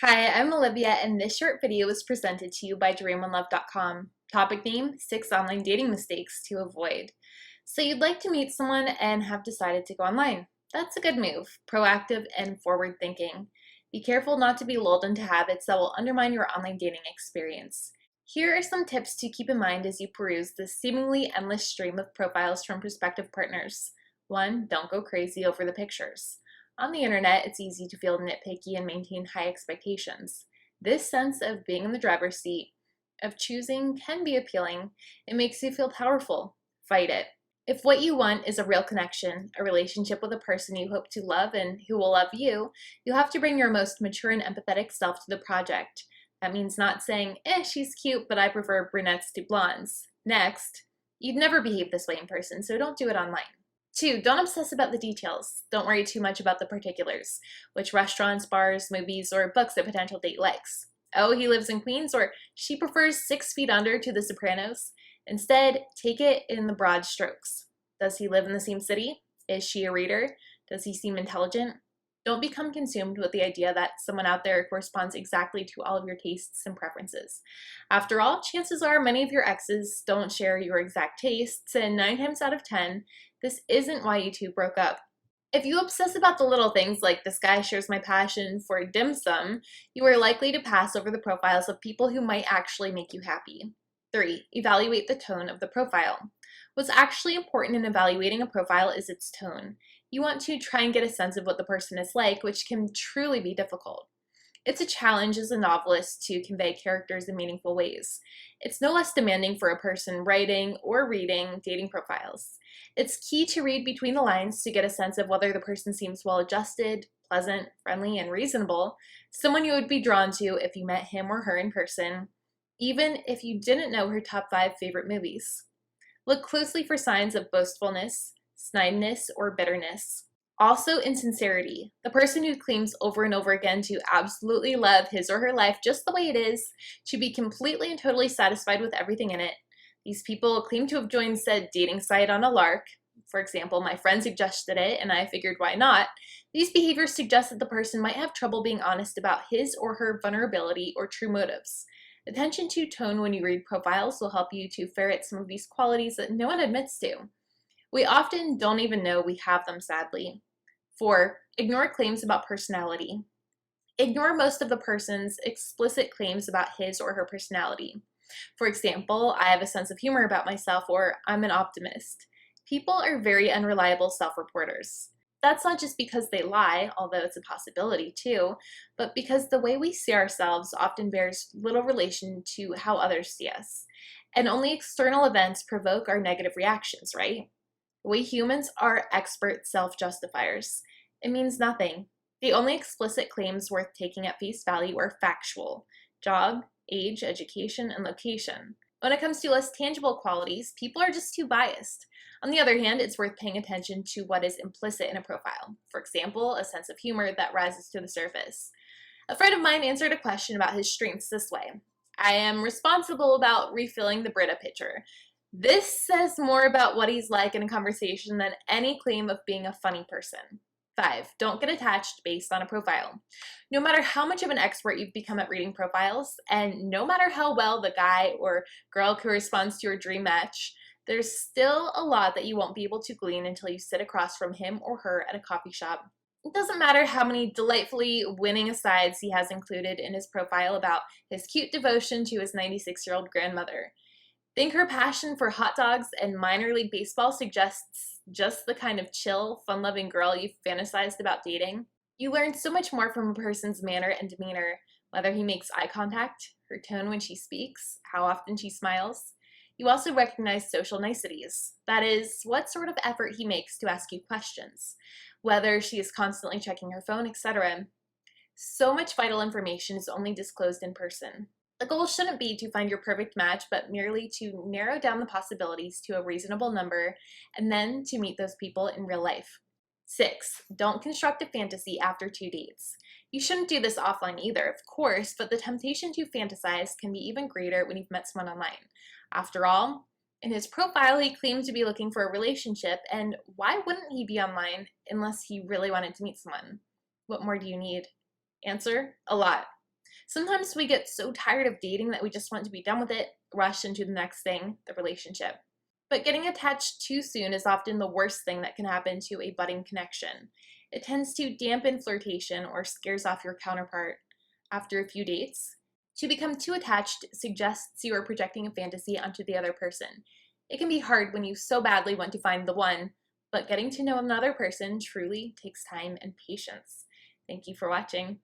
Hi, I'm Olivia, and this short video was presented to you by DreamOneLove.com. Topic name, 6 online dating mistakes to avoid. So you'd like to meet someone and have decided to go online. That's a good move, proactive and forward thinking. Be careful not to be lulled into habits that will undermine your online dating experience. Here are some tips to keep in mind as you peruse this seemingly endless stream of profiles from prospective partners. 1. Don't go crazy over the pictures. On the internet, it's easy to feel nitpicky and maintain high expectations. This sense of being in the driver's seat, of choosing, can be appealing. It makes you feel powerful. Fight it. If what you want is a real connection, a relationship with a person you hope to love and who will love you, you'll have to bring your most mature and empathetic self to the project. That means not saying, she's cute, but I prefer brunettes to blondes. Next, you'd never behave this way in person, so don't do it online. 2. Don't obsess about the details. Don't worry too much about the particulars, which restaurants, bars, movies, or books a potential date likes. Oh, he lives in Queens, or she prefers 6 Feet Under to The Sopranos. Instead, take it in the broad strokes. Does he live in the same city? Is she a reader? Does he seem intelligent? Don't become consumed with the idea that someone out there corresponds exactly to all of your tastes and preferences. After all, chances are many of your exes don't share your exact tastes, and 9 times out of 10, this isn't why you two broke up. If you obsess about the little things like this guy shares my passion for dim sum, you are likely to pass over the profiles of people who might actually make you happy. 3. Evaluate the tone of the profile. What's actually important in evaluating a profile is its tone. You want to try and get a sense of what the person is like, which can truly be difficult. It's a challenge as a novelist to convey characters in meaningful ways. It's no less demanding for a person writing or reading dating profiles. It's key to read between the lines to get a sense of whether the person seems well-adjusted, pleasant, friendly, and reasonable, someone you would be drawn to if you met him or her in person, even if you didn't know her top 5 favorite movies. Look closely for signs of boastfulness, snidiness, or bitterness. Also, insincerity. The person who claims over and over again to absolutely love his or her life just the way it is, to be completely and totally satisfied with everything in it. These people claim to have joined said dating site on a lark. For example, my friend suggested it and I figured why not. These behaviors suggest that the person might have trouble being honest about his or her vulnerability or true motives. Attention to tone when you read profiles will help you to ferret some of these qualities that no one admits to. We often don't even know we have them, sadly. 4. Ignore claims about personality. Ignore most of the person's explicit claims about his or her personality. For example, I have a sense of humor about myself, or I'm an optimist. People are very unreliable self-reporters. That's not just because they lie, although it's a possibility too, but because the way we see ourselves often bears little relation to how others see us. And only external events provoke our negative reactions, right? We humans are expert self-justifiers. It means nothing. The only explicit claims worth taking at face value are factual: job, age, education, and location. When it comes to less tangible qualities, people are just too biased. On the other hand, it's worth paying attention to what is implicit in a profile. For example, a sense of humor that rises to the surface. A friend of mine answered a question about his strengths this way: I am responsible about refilling the Brita pitcher. This says more about what he's like in a conversation than any claim of being a funny person. 5. Don't get attached based on a profile. No matter how much of an expert you've become at reading profiles, and no matter how well the guy or girl corresponds to your dream match, there's still a lot that you won't be able to glean until you sit across from him or her at a coffee shop. It doesn't matter how many delightfully winning asides he has included in his profile about his cute devotion to his 96-year-old grandmother. Think her passion for hot dogs and minor league baseball suggests just the kind of chill, fun-loving girl you've fantasized about dating? You learn so much more from a person's manner and demeanor, whether he makes eye contact, her tone when she speaks, how often she smiles. You also recognize social niceties. That is, what sort of effort he makes to ask you questions, whether she is constantly checking her phone, etc. So much vital information is only disclosed in person. The goal shouldn't be to find your perfect match, but merely to narrow down the possibilities to a reasonable number and then to meet those people in real life. 6. Don't construct a fantasy after 2 dates. You shouldn't do this offline either, of course, but the temptation to fantasize can be even greater when you've met someone online. After all, in his profile, he claimed to be looking for a relationship, and why wouldn't he be online unless he really wanted to meet someone? What more do you need? Answer: a lot. Sometimes we get so tired of dating that we just want to be done with it, rush into the next thing, the relationship. But getting attached too soon is often the worst thing that can happen to a budding connection. It tends to dampen flirtation or scares off your counterpart after a few dates. To become too attached suggests you are projecting a fantasy onto the other person. It can be hard when you so badly want to find the one, but getting to know another person truly takes time and patience. Thank you for watching.